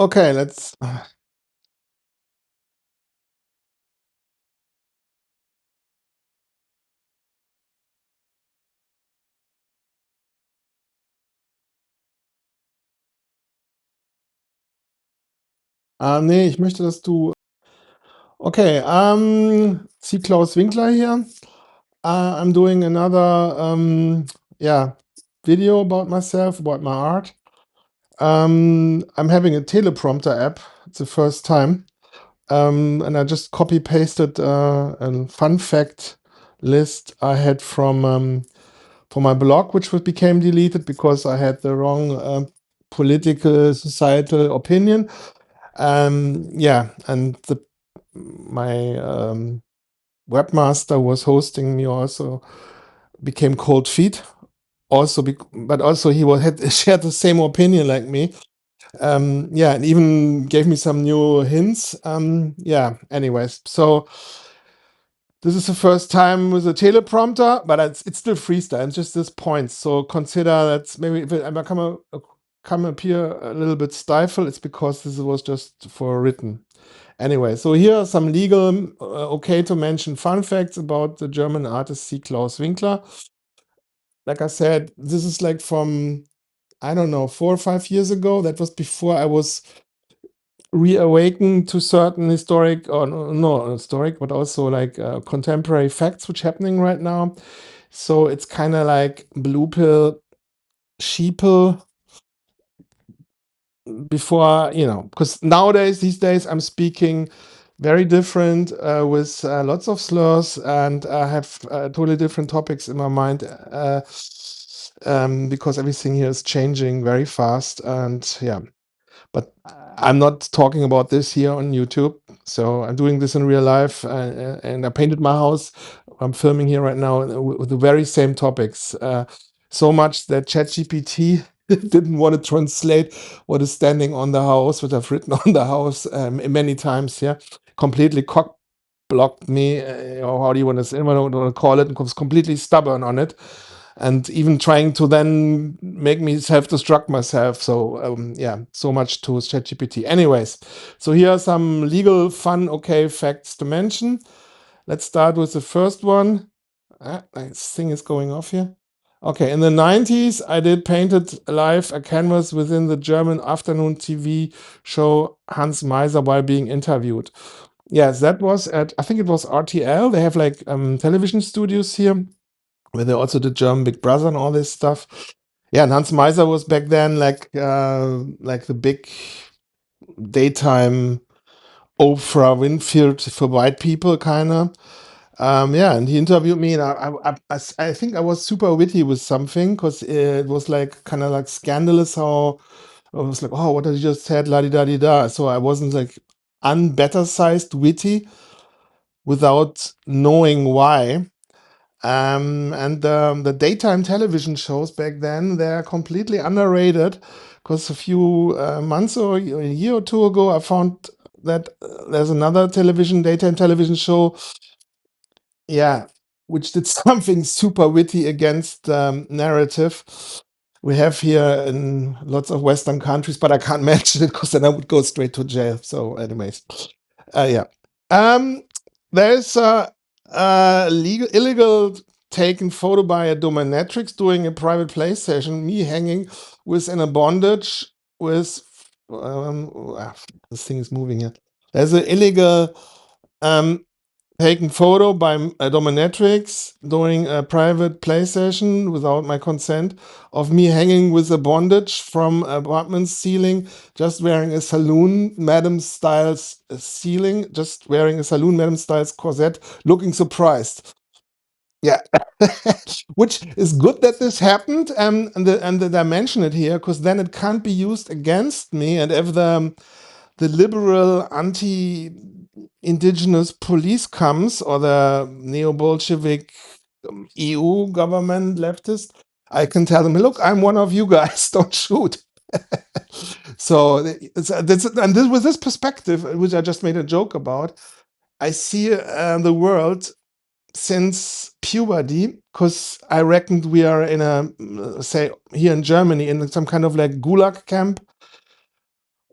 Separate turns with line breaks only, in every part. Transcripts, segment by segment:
Okay, let's. Nee, ich möchte, dass du. Okay, SEAK Claus Winkler here. I'm doing another, yeah, video about myself, about my art. I'm having a teleprompter app. It's the first time. And I just copy pasted a fun fact list I had from my blog, which became deleted because I had the wrong political societal opinion. Yeah, and my webmaster was hosting me also became cold feet. Also, but also he had shared the same opinion like me. Yeah, and even gave me some new hints. Yeah, anyways, so this is the first time with a teleprompter, but it's still freestyle. It's just this point. So consider that maybe if I come appear a little bit stifled, it's because this was just for written. Anyway, so here are some legal, okay to mention fun facts about the German artist SEAK Claus Winkler. Like I said, this is like from, I don't know, 4 or 5 years ago. That was before I was reawakened to certain historic, or no historic, but also like contemporary facts which happening right now. So it's kind of like blue pill, sheeple before, because nowadays, these days, I'm speaking very different with lots of slurs, and I have totally different topics in my mind because everything here is changing very fast. And yeah, but I'm not talking about this here on YouTube. So I'm doing this in real life, and I painted my house. I'm filming here right now with the very same topics. So much that ChatGPT didn't want to translate what is standing on the house, what I've written on the house many times. Yeah, completely cock blocked me, or how do you want to call it? And was completely stubborn on it, and even trying to then make me self-destruct myself. So yeah, so much to ChatGPT. Anyways, so here are some legal fun, okay facts to mention. Let's start with the first one. This thing is going off here. Okay, in the 90s, I did painted live a canvas within the German afternoon TV show Hans Meiser while being interviewed. Yes, that was at, I think it was RTL. They have like television studios here where they also did German Big Brother and all this stuff. Yeah, and Hans Meiser was back then like the big daytime Oprah Winfield for white people, kind of. Yeah, and he interviewed me, and I think I was super witty with something because it was like kind of like scandalous how I was like, oh, what I just said, la di da di da. So I wasn't like unbetter sized witty without knowing why. And the daytime television shows back then, they're completely underrated because a few months or a year or two ago, I found that there's another daytime television show, yeah, which did something super witty against narrative we have here in lots of Western countries, but I can't mention it because then I would go straight to jail. So, anyways, yeah. Um, there's a illegal taken photo by a dominatrix doing a private play session. Me hanging within a bondage with this thing is moving here. There's an illegal um, taken photo by a dominatrix during a private play session without my consent of me hanging with a bondage from apartment ceiling, just wearing a saloon madam styles ceiling, just wearing a saloon madam styles corset, looking surprised. Yeah, which is good that this happened, and that I mention it here because then it can't be used against me. And if the liberal anti-indigenous police comes, or the neo-Bolshevik EU government leftist, I can tell them, look, I'm one of you guys, don't shoot. So and this, with this perspective, which I just made a joke about, I see the world since puberty, because I reckoned we are in a, say, here in Germany, in some kind of like gulag camp,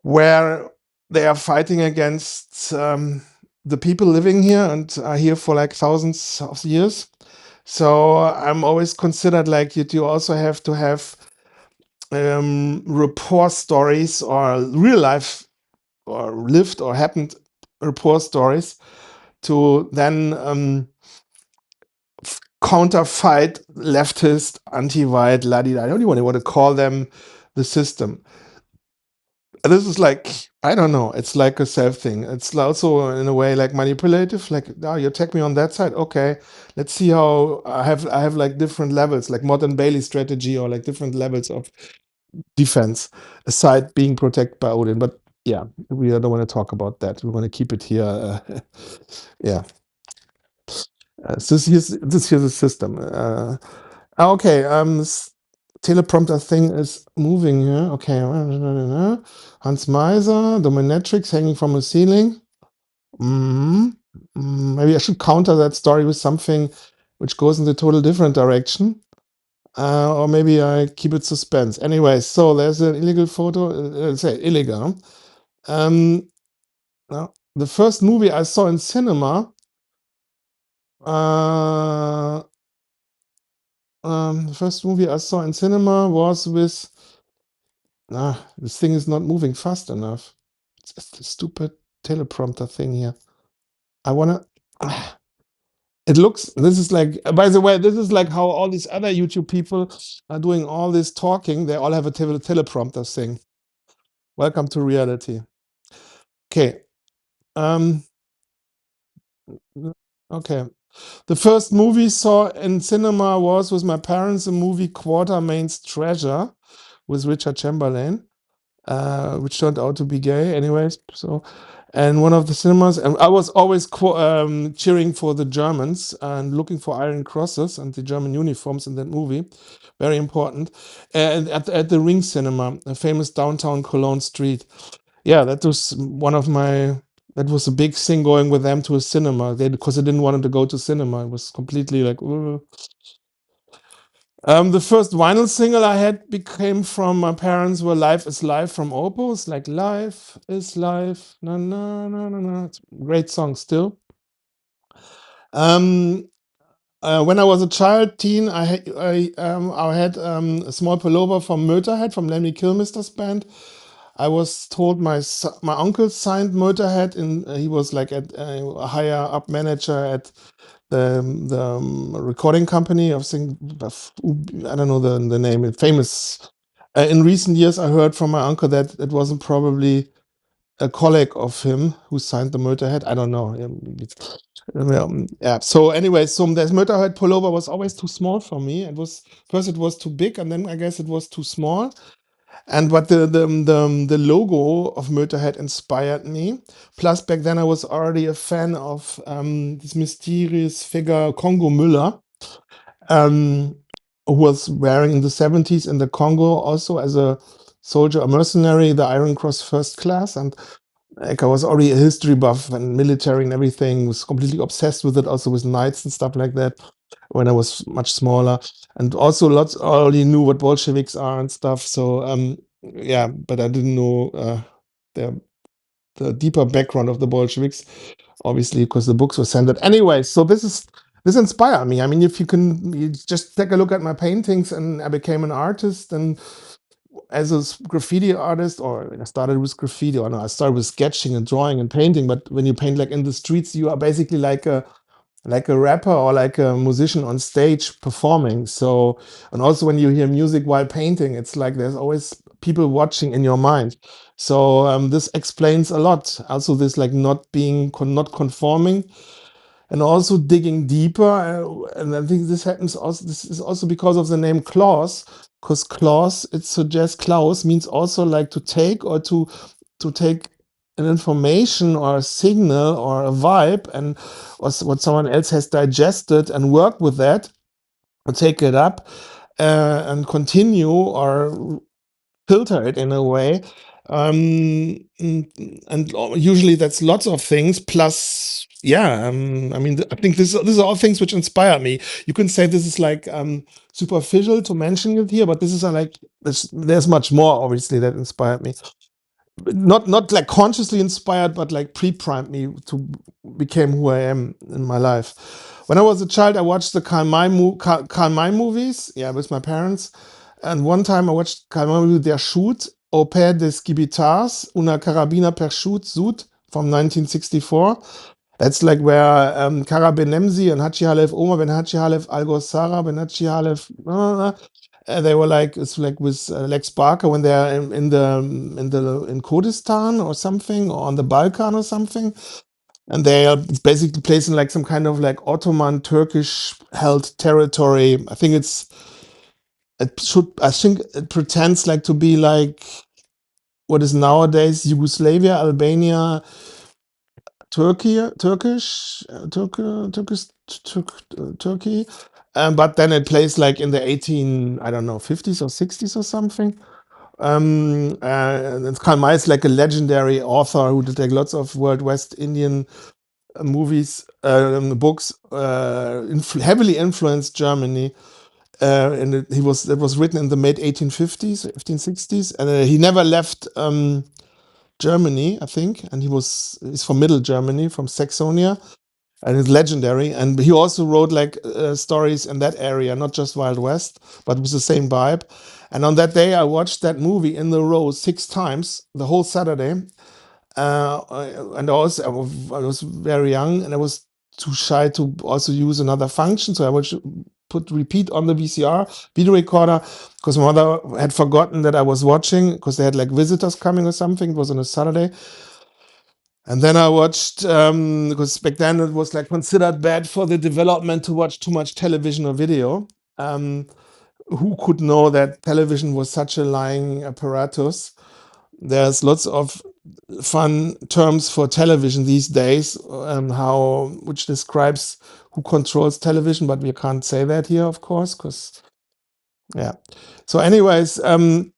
where they are fighting against the people living here and are here for like thousands of years. So I'm always considered like you also have to have rapport stories or real life or lived or happened rapport stories to then counter-fight leftist, anti-white, la-di-da. I don't even want to call them the system. This is like, I don't know, it's like a self thing. It's also in a way like manipulative, like, oh, you attack me on that side, okay, let's see how I have like different levels, like modern Bailey strategy, or like different levels of defense aside being protected by Odin. But yeah, we don't want to talk about that. We want to keep it here. Yeah. This here's the system. Okay, teleprompter thing is moving here. Okay, Hans Meiser, dominatrix hanging from a ceiling. Maybe I should counter that story with something which goes in the total different direction. Or maybe I keep it suspense. Anyway, so there's an illegal photo. Say illegal. No, the first movie I saw in cinema. The first movie I saw in cinema was with. This thing is not moving fast enough. It's the stupid teleprompter thing here. I wanna. It looks. This is like. By the way, this is like how all these other YouTube people are doing all this talking. They all have a teleprompter thing. Welcome to reality. Okay. Okay. The first movie saw in cinema was with my parents, the movie Quatermain's Treasure with Richard Chamberlain, which turned out to be gay anyways. So, and one of the cinemas, and I was always cheering for the Germans and looking for Iron Crosses and the German uniforms in that movie. Very important. And at the Ring Cinema, a famous downtown Cologne street. Yeah, that was one of my. That was a big thing going with them to a cinema. Because they didn't want them to go to cinema. It was completely like. The first vinyl single I had became from my parents were "Life is Life" from Opus. Like "Life is Life," na na na na na. It's a great song still. When I was a child, teen, I had a small pullover from Motorhead, from Lemmy Kilmister's band. I was told my uncle signed Motorhead, and he was like a higher up manager at the recording company of I don't know the name, famous. In recent years, I heard from my uncle that it wasn't probably a colleague of him who signed the Motorhead. I don't know. Yeah. So anyway, so this Motorhead pullover was always too small for me. It was too big, and then I guess it was too small. And but the logo of Motorhead inspired me. Plus, back then I was already a fan of this mysterious figure Congo Müller, um, who was wearing in the 70s in the Congo also as a soldier, a mercenary, the Iron Cross First Class. And like I was already a history buff and military and everything, was completely obsessed with it, also with knights and stuff like that when I was much smaller. And also already knew what Bolsheviks are and stuff. So yeah, but I didn't know the deeper background of the Bolsheviks, obviously, because the books were censored. Anyway, so this inspired me. I mean, if you just take a look at my paintings, and I became an artist, and as a graffiti artist, or I started with graffiti, or no, I started with sketching and drawing and painting. But when you paint like in the streets, you are basically like a rapper or like a musician on stage performing. So, and also when you hear music while painting, it's like there's always people watching in your mind. So this explains a lot. Also, this like not being not conforming, and also digging deeper. And I think this happens also. This is also because of the name Claus, because Claus, it suggests Klaus means also like to take, or to take an information or a signal or a vibe, and what someone else has digested and work with that, or take it up and continue or filter it in a way. And usually that's lots of things. Plus, yeah, I mean, I think these are all things which inspire me. You can say this is like superficial to mention it here, but this is there's much more obviously that inspired me. not like consciously inspired, but like pre-primed me to become who I am in my life. When I was a child, I watched the Karl May movies, yeah, with my parents. And one time I watched Karl May movie, Der Shoot, Au Père des Skibitars, Una Carabina per Shoot Sud from 1964. That's like where Kara Benemsi and Haji Halef Omar Ben Haji Halef Algor Sara Ben Haji Halef they were like it's like with Lex Barker when they're in Kurdistan or something or on the Balkan or something, and they are basically placed in like some kind of like Ottoman Turkish held territory. I think it pretends like to be like what is nowadays Yugoslavia, Albania, Turkey. But then it plays like in the 18, I don't know, 50s or 60s or something. And Karl May is like a legendary author who did like lots of World West Indian movies, books, heavily influenced Germany. And it was written in the mid 1850s, 1860s, and he never left Germany, I think, and he's from Middle Germany, from Saxonia, and it's legendary. And he also wrote like stories in that area, not just Wild West, but with the same vibe. And on that day, I watched that movie in the row 6 times, the whole Saturday. And also, I was very young, and I was too shy to also use another function, so I would put repeat on the VCR video recorder because my mother had forgotten that I was watching because they had like visitors coming or something. It was on a Saturday. And then I watched, because back then it was like considered bad for the development to watch too much television or video. Um, who could know that television was such a lying apparatus? There's lots of fun terms for television these days, which describes who controls television, but we can't say that here, of course, because yeah. So, anyways, so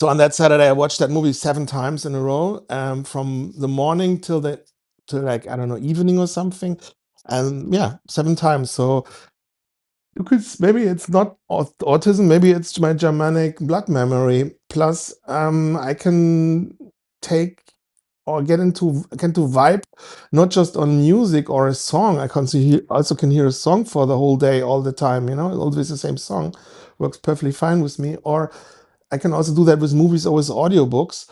on that Saturday, I watched that movie 7 times in a row, from the morning till like I don't know evening or something, and yeah, 7 times. So you could maybe it's not autism, maybe it's my Germanic blood memory. Plus, I can take or get into vibe not just on music or a song. I can also can hear a song for the whole day, all the time. Always the same song works perfectly fine with me. Or I can also do that with movies or with audiobooks,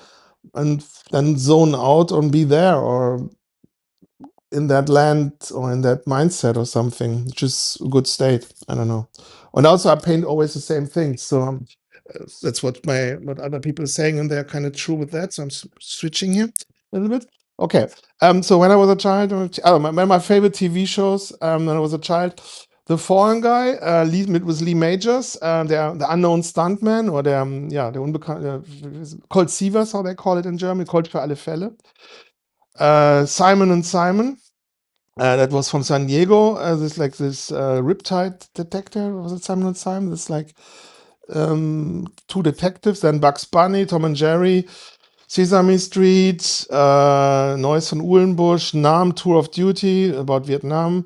and then zone out and be there or in that land or in that mindset or something, which is a good state. I don't know. And also, I paint always the same things, so that's what other people are saying, and they're kind of true with that. So I'm switching here a little bit. Okay. So when I was a child, my favorite TV shows when I was a child, The Fallen Guy, with Lee Majors, the unknown stuntman, or der unbekannte, Colt Sievers, how they call it in German, Colt für alle Fälle. Simon and Simon, that was from San Diego. This Riptide detector, was it Simon and Simon? This like two detectives, then Bugs Bunny, Tom and Jerry, Sesame Street, Neues von Uhlenbusch, Nam, Tour of Duty about Vietnam.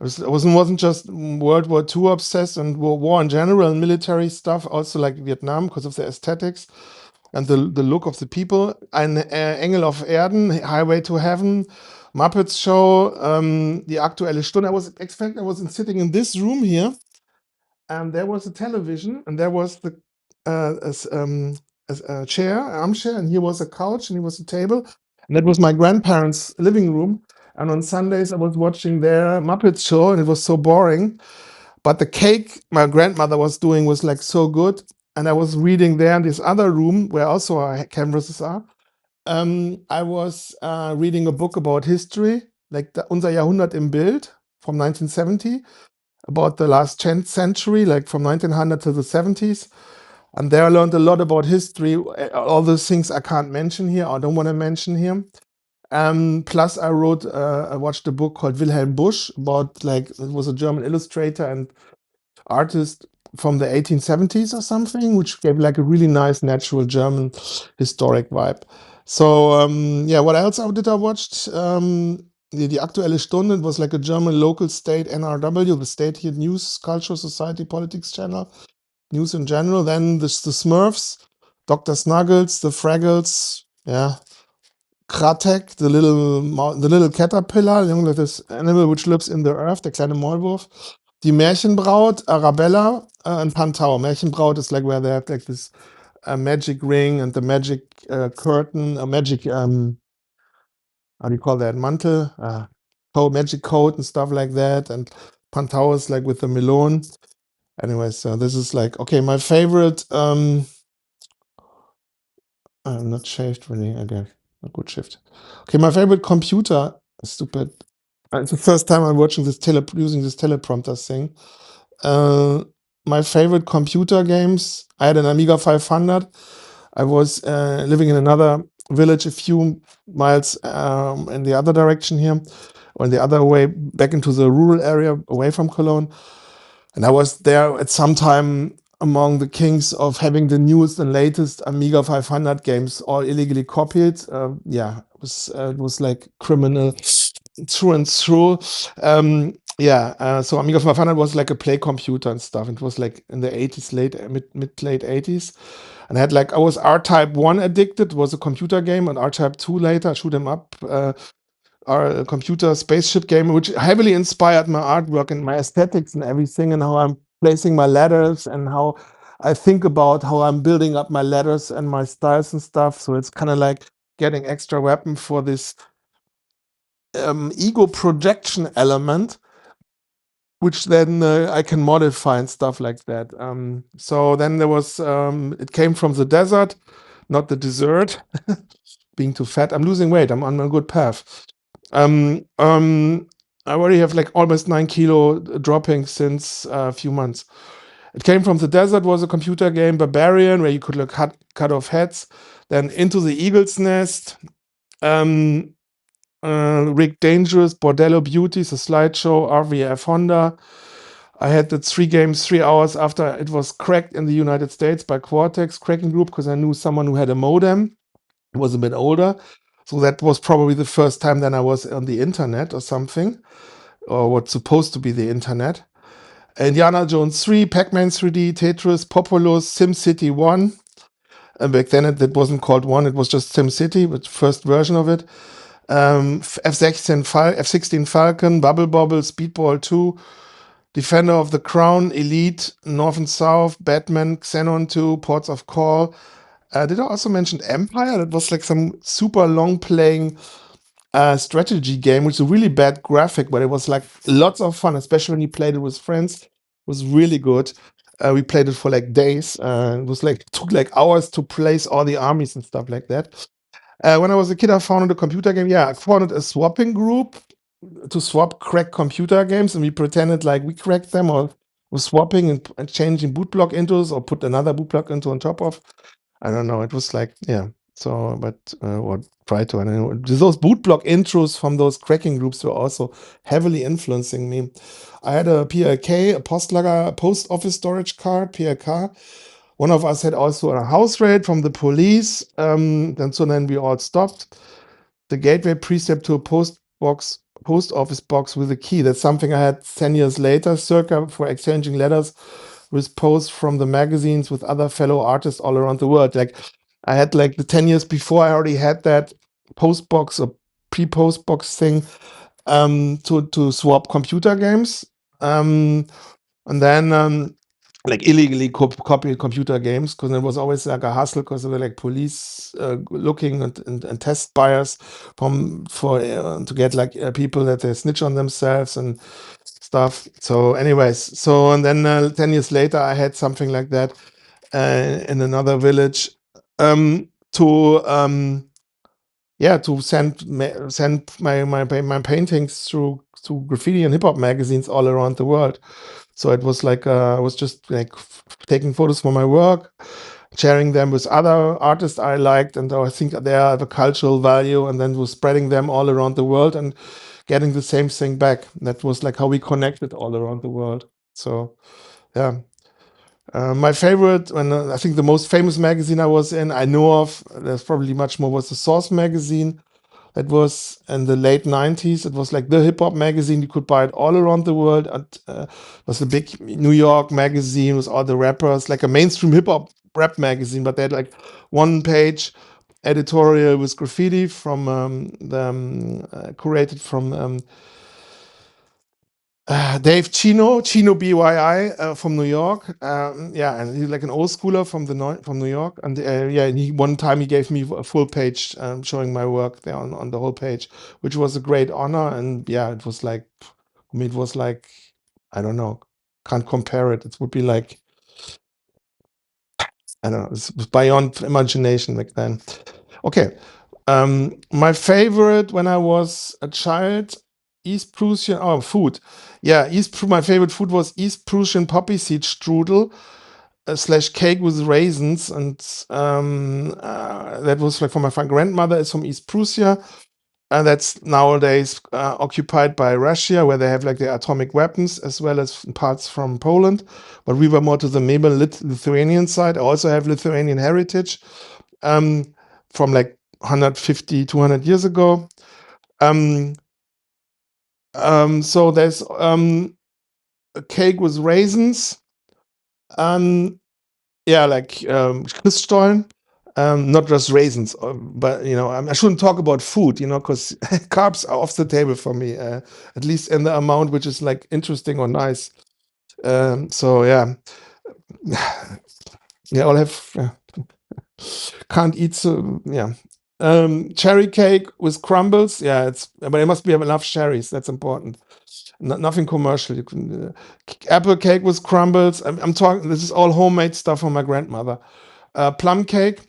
It wasn't just World War II obsessed and war in general and military stuff, also like Vietnam because of the aesthetics and the look of the people. Ein Engel auf Erden, Highway to Heaven, Muppets Show, Die aktuelle Stunde. I was sitting in this room here, and there was a television, and there was a chair, armchair, and here was a couch, and here was a table, and that was my grandparents' living room. And on Sundays, I was watching their Muppets show, and it was so boring. But the cake my grandmother was doing was like so good, and I was reading there in this other room where also our canvases are. I was reading a book about history, like Unser Jahrhundert im Bild from 1970, about the last 10th century, like from 1900 to the 70s. And there I learned a lot about history, all those things I can't mention here, or don't want to mention here. Plus, I watched a book called Wilhelm Busch about it was a German illustrator and artist from the 1870s or something, which gave like a really nice, natural German historic vibe. So, yeah, what else did I watch? Die aktuelle Stunde, it was like a German local state NRW, the state here news, culture, society, politics channel, news in general. Then the Smurfs, Dr. Snuggles, the Fraggles, Yeah. Kratek, the little caterpillar, this animal which lives in the earth, der kleine Maulwurf. Die Märchenbraut, Arabella, and Pantau. Märchenbraut is like where they have like this magic ring and the magic curtain, a magic, how do you call that, mantle? Magic coat and stuff like that. And Pantau is like with the melon. Anyway, so this is like, okay, my favorite, not shaved really, okay, a good shift. Okay, my favorite computer, stupid. It's the first time I'm watching this using this teleprompter thing. My favorite computer games, I had an Amiga 500. I was living in another village a few miles in the other direction here, or in the other way, back into the rural area away from Cologne. And I was there at some time among the kings of having the newest and latest Amiga 500 games, all illegally copied. Yeah, it was like criminal through and through. So Amiga 500 was like a play computer and stuff. It was like in the 80s, mid late 80s. And I was R-Type 1 addicted, was a computer game, and R-Type 2 later, shoot 'em up, our computer spaceship game, which heavily inspired my artwork and my aesthetics and everything, and how I'm placing my letters and how I think about how I'm building up my letters and my styles and stuff. So it's kind of like getting extra weapon for this ego projection element, which then I can modify and stuff like that. So then there was, it came from the desert, not the dessert. Being too fat. I'm losing weight. I'm on a good path. I already have like almost 9 kilo dropping since a few months. It came from the desert, was a computer game, Barbarian, where you could like cut off heads. Then Into the Eagle's Nest, Rick Dangerous, Bordello Beauties, a slideshow, RVF Honda. I had the 3 games 3 hours after it was cracked in the United States by Quartex cracking group, because I knew someone who had a modem. It was a bit older. So that was probably the first time then I was on the internet or something, or what's supposed to be the internet. Indiana Jones 3, Pac-Man 3D, Tetris, Populous, SimCity 1. And back then it wasn't called 1, it was just SimCity, the first version of it. F-16 Falcon, Bobble, Speedball 2, Defender of the Crown, Elite, North and South, Batman, Xenon 2, Ports of Call. Did I also mention Empire? That was like some super long playing strategy game, which is a really bad graphic, but it was like lots of fun, especially when you played it with friends. It was really good. We played it for like days. It was like took like hours to place all the armies and stuff like that. When I was a kid, I founded a computer game. Yeah, I founded a swapping group to swap cracked computer games, and we pretended like we cracked them or was swapping and changing boot block intros or put another boot block into on top of. I don't know. It was like, yeah. So, but or try to. And those boot block intros from those cracking groups were also heavily influencing me. I had a PLK, a Postlager post office storage card, PLK. One of us had also a house raid from the police. Then we all stopped. The gateway precept to a post office box with a key. That's something I had 10 years later, circa, for exchanging letters with posts from the magazines with other fellow artists all around the world. Like I had like the 10 years before, I already had that post box or pre-post box thing to swap computer games. And then like illegally copy computer games, because it was always like a hustle, because there were like police looking and test buyers to get like people that they snitch on themselves and stuff. So anyways, and then 10 years later I had something like that in another village, to send my paintings through graffiti and hip hop magazines all around the world. So it was like I was just like taking photos for my work, sharing them with other artists I liked, and I think they have a cultural value, and then was spreading them all around the world and getting the same thing back. That was like how we connected all around the world. So yeah. My favorite, and I think the most famous magazine I was in, I know of, there's probably much more, was the Source magazine. That was in the late 90s. It was like the hip hop magazine. You could buy it all around the world. And it was a big New York magazine with all the rappers, like a mainstream hip hop rap magazine, but they had like one page editorial with Graffiti from curated from Dave Chino B-Y-I from New York. Yeah, and he's like an old schooler from from New York. And yeah, one time he gave me a full page showing my work there on the whole page, which was a great honor. And yeah, it was like, I mean, it was like, I don't know, can't compare it. It would be like, I don't know, it was beyond imagination back then. Okay. My favorite when I was a child, East Prussian, oh, food. Yeah, my favorite food was East Prussian poppy seed strudel slash cake with raisins. And that was like for my grandmother is from East Prussia. And that's nowadays occupied by Russia, where they have like the atomic weapons, as well as parts from Poland. But we were more to the maybe Lithuanian side. I also have Lithuanian heritage from like 150, 200 years ago. So there's a cake with raisins. Yeah, like Christstollen. Not just raisins, but you know, I shouldn't talk about food, you know, because carbs are off the table for me, at least in the amount which is like interesting or nice. So yeah, yeah, I'll have can't eat so yeah. Cherry cake with crumbles, yeah, but it must be enough cherries. That's important. Nothing commercial. You can apple cake with crumbles. I'm talking. This is all homemade stuff from my grandmother. Plum cake.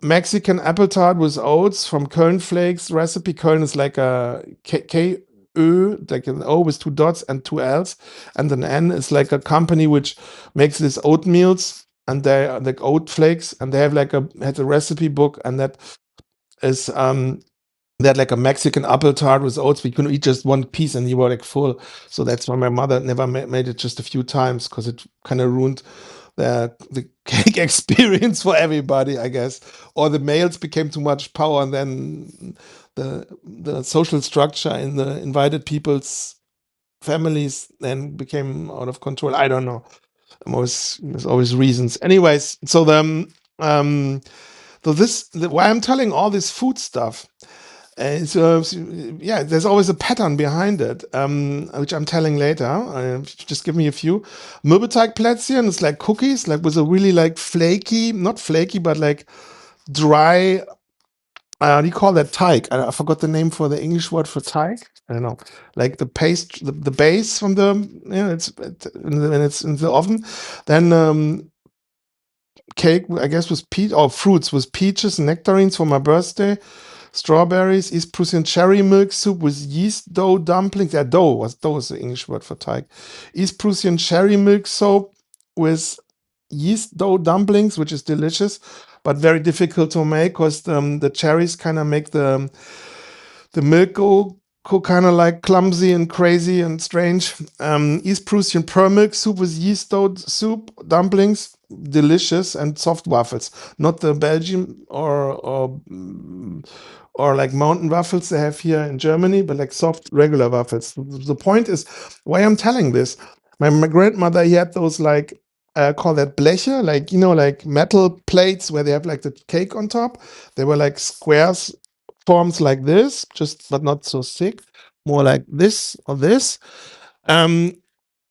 Mexican apple tart with oats from Köln Flakes recipe. Köln is like a K-Ö, like an O with two dots and two L's, and an N is like a company which makes these oatmeals, and they are like oat flakes, and they have like had a recipe book, and that is they had like a Mexican apple tart with oats. We couldn't eat just one piece, and you were like full. So that's why my mother never made it just a few times, because it kind of ruined the cake experience for everybody, I guess. Or the males became too much power, and then the social structure in the invited people's families then became out of control. I don't know. There's always reasons. Anyways, so um why I'm telling all this food stuff. So yeah, there's always a pattern behind it, which I'm telling later. Just give me a few. Mürbeteigplätzchen is like cookies, like with a really like flaky, not flaky, but like dry. How do you call that teig? I forgot the name for the English word for teig. I don't know, like the paste, the base from the yeah, when it's in the oven. Then cake, I guess, with peach or fruits with peaches and nectarines for my birthday. Strawberries, East Prussian cherry milk soup with yeast dough dumplings. Yeah, dough is the English word for teig. East Prussian cherry milk soup with yeast dough dumplings, which is delicious, but very difficult to make because the cherries kind of make the milk go kind of like clumsy and crazy and strange. East Prussian pearl milk soup with yeast dough soup dumplings, delicious, and soft waffles. Not the Belgian or like mountain waffles they have here in Germany, but like soft regular waffles. The point is why I'm telling this. My grandmother, he had those like call that bleche, like you know, like metal plates where they have like the cake on top. They were like squares forms like this, just but not so thick, more like this or this. Um,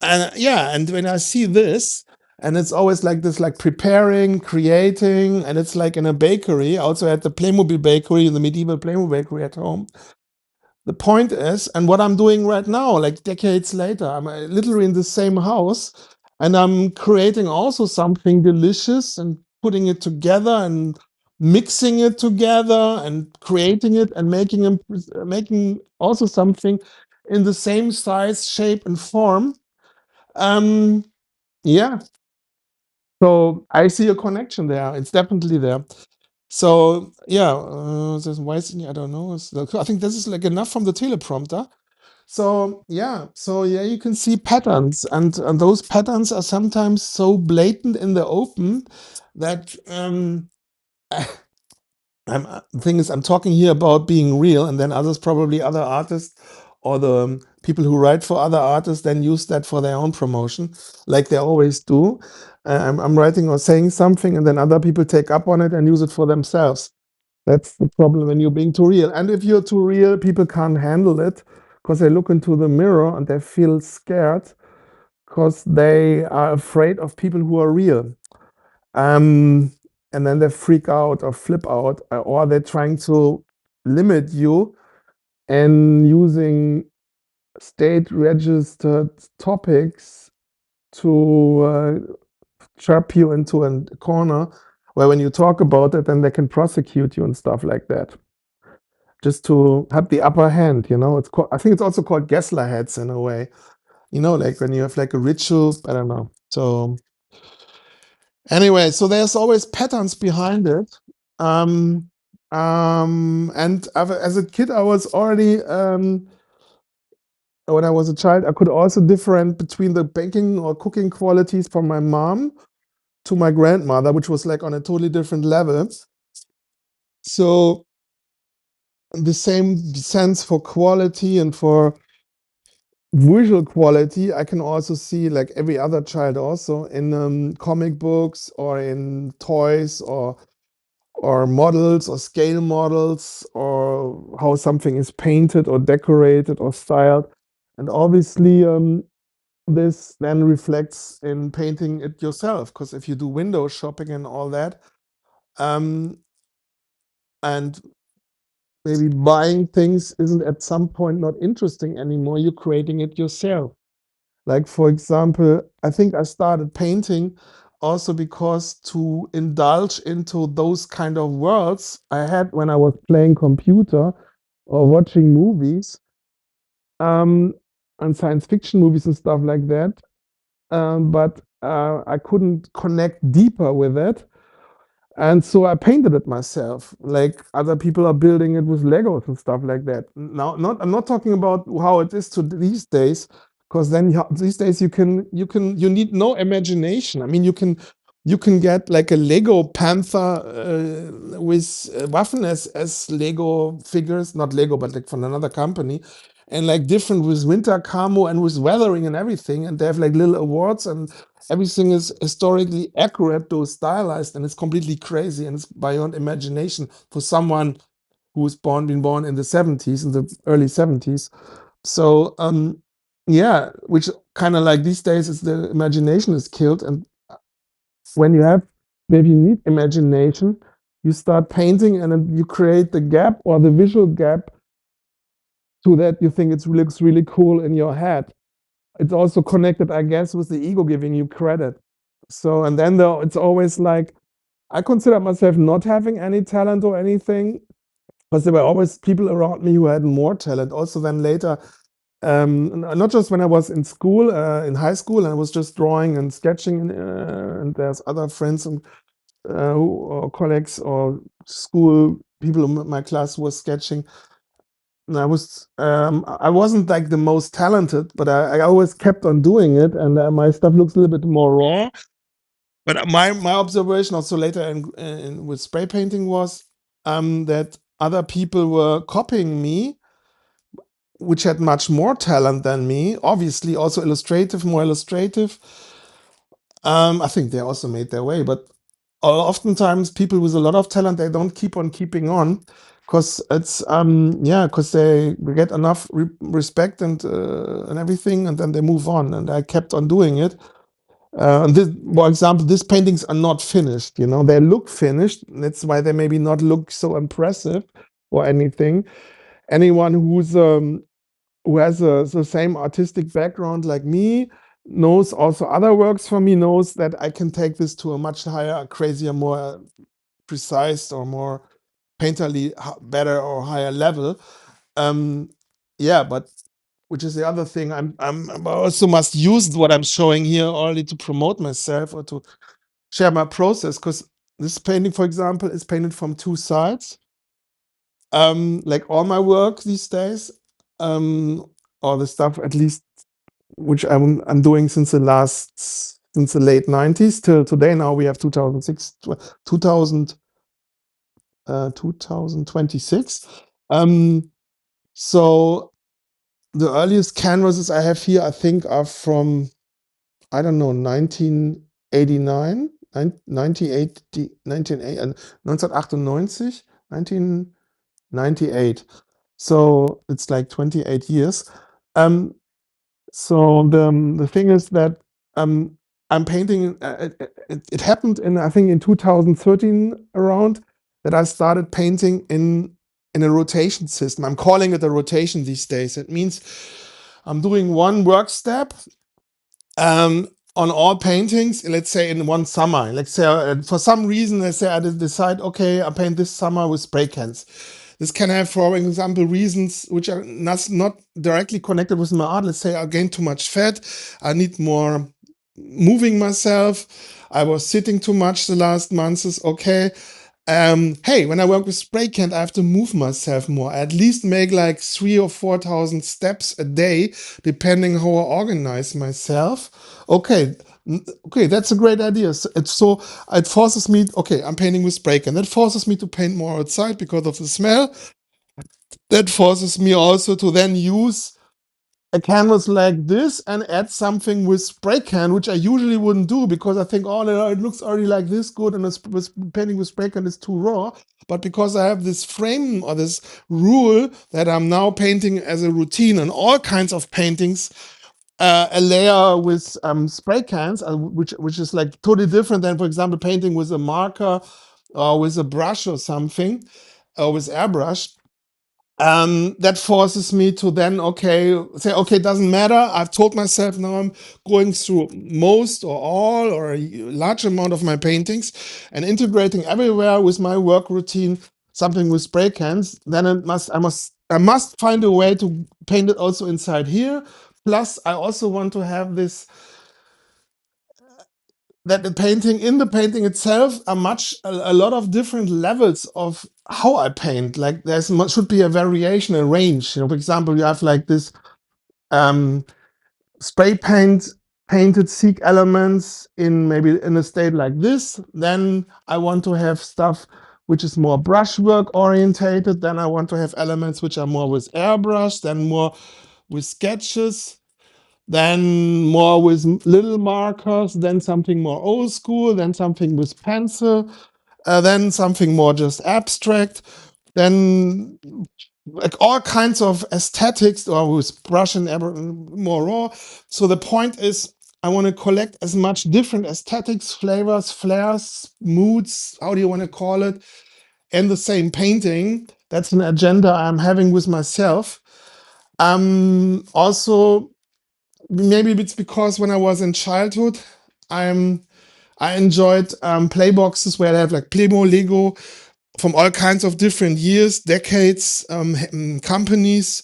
and yeah, and when I see this, and it's always like this, like preparing, creating, and it's like in a bakery. I also had the Playmobil bakery, the medieval Playmobil bakery at home. The point is, and what I'm doing right now, like decades later, I'm literally in the same house, and I'm creating also something delicious and putting it together and mixing it together and creating it and making also something in the same size, shape, and form. Um, yeah, so I see a connection there. It's definitely there. So yeah, there's why I don't know. I think this is like enough from the teleprompter. So yeah, you can see patterns, and those patterns are sometimes so blatant in the open that the thing is, I'm talking here about being real, and then others, probably other artists or the people who write for other artists, then use that for their own promotion, like they always do. I'm writing or saying something, and then other people take up on it and use it for themselves. That's the problem when you're being too real. And if you're too real, people can't handle it because they look into the mirror and they feel scared because they are afraid of people who are real. Um, and then they freak out or flip out, or they're trying to limit you and using state registered topics to trap you into a corner where when you talk about it, then they can prosecute you and stuff like that. Just to have the upper hand, It's called, I think it's also called Gessler heads in a way. Like when you have like a ritual, I don't know. So anyway, so there's always patterns behind it. And as a kid, I was already when I was a child, I could also differentiate between the baking or cooking qualities from my mom to my grandmother, which was like on a totally different level. So the same sense for quality and for visual quality, I can also see like every other child also in comic books or in toys or models or scale models or how something is painted or decorated or styled. And obviously, this then reflects in painting it yourself, because if you do window shopping and all that, and maybe buying things isn't at some point not interesting anymore, you're creating it yourself. Like, for example, I think I started painting also because to indulge into those kind of worlds I had when I was playing computer or watching movies, um, and science fiction movies and stuff like that. But I couldn't connect deeper with it. And so I painted it myself. Like other people are building it with Legos and stuff like that. Now, I'm not talking about how it is to these days, because then these days you need no imagination. I mean, you can get like a Lego Panther with Waffen as Lego figures, not Lego, but like from another company, and like different with winter camo and with weathering and everything. And they have like little awards and everything is historically accurate to stylized, and it's completely crazy and it's beyond imagination for someone who's been born in the 70s, in the early 70s. So yeah, which kind of like these days is the imagination is killed. And when you have, maybe you need imagination, you start painting and then you create the gap or the visual gap to that you think it looks really cool in your head. It's also connected, I guess, with the ego giving you credit. So, and then though, it's always like, I consider myself not having any talent or anything, because there were always people around me who had more talent. Also, then later, not just when I was in school, in high school, and I was just drawing and sketching, and there's other friends and or colleagues or school people in my class who were sketching. And I wasn't like the most talented, but I always kept on doing it, and my stuff looks a little bit more raw. But my observation also later with spray painting was that other people were copying me, which had much more talent than me. Obviously, also more illustrative. I think they also made their way, but oftentimes people with a lot of talent, they don't keep on keeping on, because it's because they get enough respect and everything, and then they move on. And I kept on doing it. And this, for example, these paintings are not finished. They look finished. That's why they maybe not look so impressive or anything. Anyone who has the same artistic background like me knows also other works from me, knows that I can take this to a much higher, crazier, more precise or more painterly better or higher level. Um, yeah, but which is the other thing. I also must use what I'm showing here only to promote myself or to share my process, because this painting, for example, is painted from two sides. Like all my work these days, all the stuff at least which I'm doing since the late 90s till today. Now we have 2006, 2000, 2026. So the earliest canvases I have here, I think, are from, I don't know, 1989, 1980, 1998. 1998. So it's like 28 years. Um, so the thing is that I'm painting. It happened in, I think, in 2013 around, that I started painting in a rotation system. I'm calling it a rotation these days. It means I'm doing one work step on all paintings, let's say in one summer. Let's say for some reason, let's say I decide, okay, I paint this summer with spray cans. This can have, for example, reasons which are not directly connected with my art. Let's say I gained too much fat. I need more moving myself. I was sitting too much the last months. Okay. Hey, when I work with spray can, I have to move myself more. I at least make like 3,000 or 4,000 steps a day, depending how I organize myself. Okay, okay, that's a great idea. So it forces me. Okay, I'm painting with spray can. That forces me to paint more outside because of the smell. That forces me also to then use a canvas like this and add something with spray can, which I usually wouldn't do because I think, oh, no, it looks already like this good, and painting with spray can is too raw. But because I have this frame or this rule that I'm now painting as a routine on all kinds of paintings, a layer with spray cans, which is like totally different than, for example, painting with a marker or with a brush or something, or with airbrush. That forces me to then, say, okay, doesn't matter. I've told myself now I'm going through most or all or a large amount of my paintings and integrating everywhere with my work routine something with spray cans. Then I must find a way to paint it also inside here. Plus, I also want to have this, that in the painting itself are a lot of different levels of how I paint. Like should be a variation, a range. For example, you have like this um, spray painted SEAK elements in maybe in a state like this. Then I want to have stuff which is more brushwork orientated. Then I want to have elements which are more with airbrush, then more with sketches, then more with little markers, then something more old school, then something with pencil, then something more just abstract, then like all kinds of aesthetics, or with brush and more raw. So the point is, I want to collect as much different aesthetics, flavors, flares, moods, how do you want to call it, in the same painting. That's an agenda I'm having with myself. Also, maybe it's because when I was in childhood, I enjoyed play boxes where I have like Playmo, Lego from all kinds of different years, decades, companies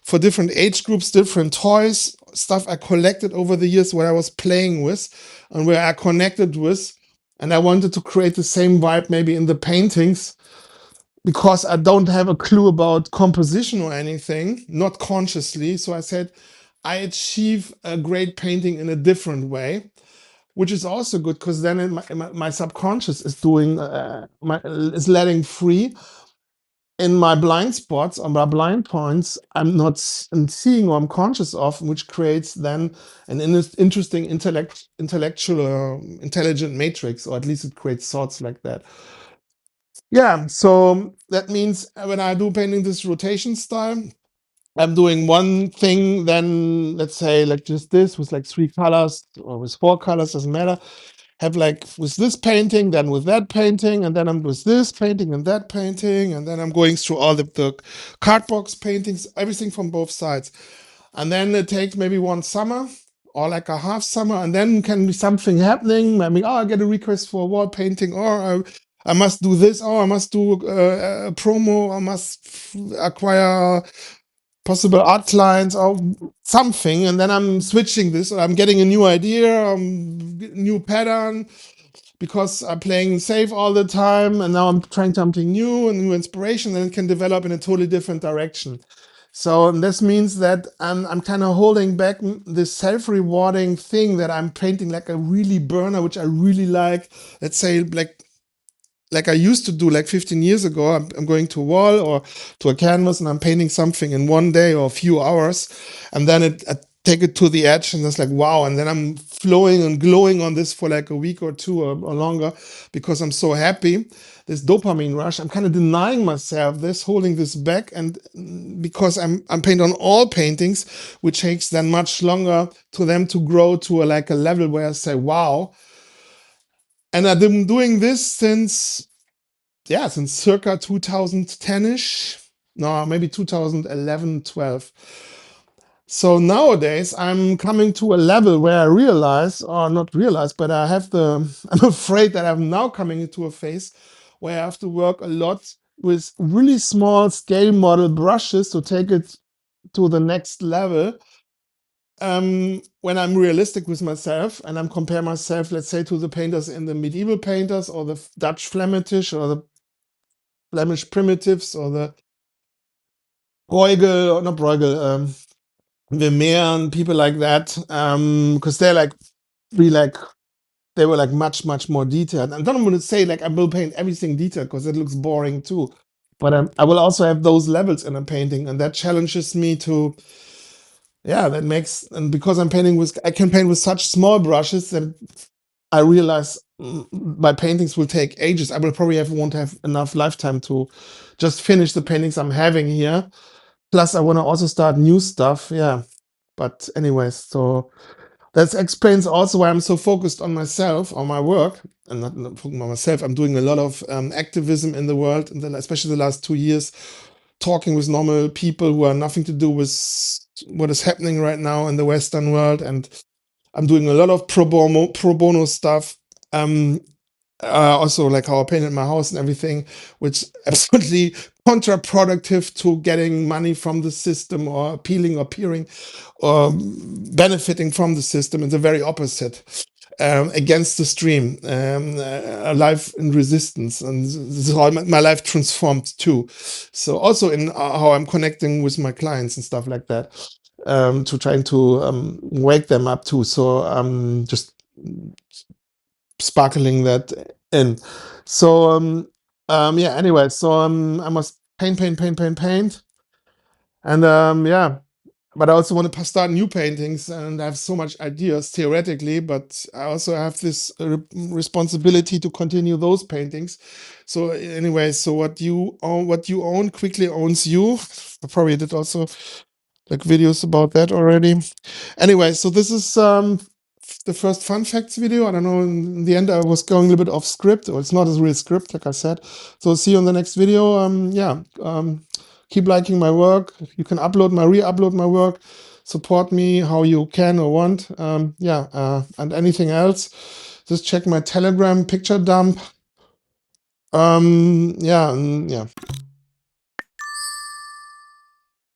for different age groups, different toys, stuff I collected over the years where I was playing with and where I connected with. And I wanted to create the same vibe maybe in the paintings because I don't have a clue about composition or anything, not consciously. So I said, I achieve a great painting in a different way, which is also good because then my subconscious is doing is letting free in my blind spots or my blind points. I'm not seeing or I'm conscious of, which creates then an interesting intellectual or intelligent matrix, or at least it creates thoughts like that. Yeah, so that means when I do painting this rotation style, I'm doing one thing, then let's say like just this with like 3 colors or with 4 colors, doesn't matter. Have like with this painting, then with that painting, and then I'm with this painting and that painting, and then I'm going through all the card box paintings, everything from both sides. And then it takes maybe one summer or like a half summer, and then can be something happening. I mean, oh, I get a request for a wall painting, or I must do this, or I must do a promo, I must acquire possible art clients or something, and then I'm switching this, or I'm getting a new idea, new pattern, because I'm playing safe all the time, and now I'm trying something new and new inspiration, and it can develop in a totally different direction. So this means that I'm kind of holding back this self-rewarding thing that I'm painting like a really burner, which I really like. Let's say like I used to do like 15 years ago. I'm going to a wall or to a canvas and I'm painting something in one day or a few hours. And then take it to the edge, and it's like, wow. And then I'm flowing and glowing on this for like a week or two or longer because I'm so happy. This dopamine rush, I'm kind of denying myself this, holding this back. And because I'm painting on all paintings, which takes then much longer to them to grow to like a level where I say, wow. And I've been doing this since circa 2010-ish. No, maybe 2011, 12. So nowadays I'm coming to a level where I realize, or not realize, but I'm afraid that I'm now coming into a phase where I have to work a lot with really small scale model brushes to take it to the next level. When I'm realistic with myself and I'm compare myself, let's say, to the painters in the medieval painters or the Dutch Flemish or the Flemish primitives or the Bruegel, or not Bruegel, Vermeer and people like that, because they're like really like they were like much more detailed. And I don't want to say like I will paint everything detailed because it looks boring too. But I will also have those levels in a painting, and that challenges me to, that makes, and because I can paint with such small brushes that I realize my paintings will take ages. I will probably won't have enough lifetime to just finish the paintings I'm having here. Plus, I want to also start new stuff. Yeah. But anyways, so that explains also why I'm so focused on myself, on my work, and not focused on myself. I'm doing a lot of activism in the world, and then especially the last 2 years, talking with normal people who are nothing to do with what is happening right now in the Western world. And I'm doing a lot of pro bono stuff. Also like how I painted my house and everything, which absolutely counterproductive to getting money from the system or appealing or peering or benefiting from the system. It's the very opposite. Against the stream, a life in resistance, and this is how my life transformed too. So also in how I'm connecting with my clients and stuff like that, to trying to wake them up too. So just sparkling that in. So anyway, so I must paint, and but I also want to start new paintings, and I have so much ideas theoretically, but I also have this responsibility to continue those paintings. So anyway, so what you own quickly owns you. I probably did also like videos about that already. Anyway, so this is the first fun facts video. I don't know, in the end I was going a little bit off script, or it's not a real script, like I said. So see you in the next video. Keep liking my work. You can re-upload my work, support me how you can or want. And anything else, just check my Telegram picture dump. Yeah.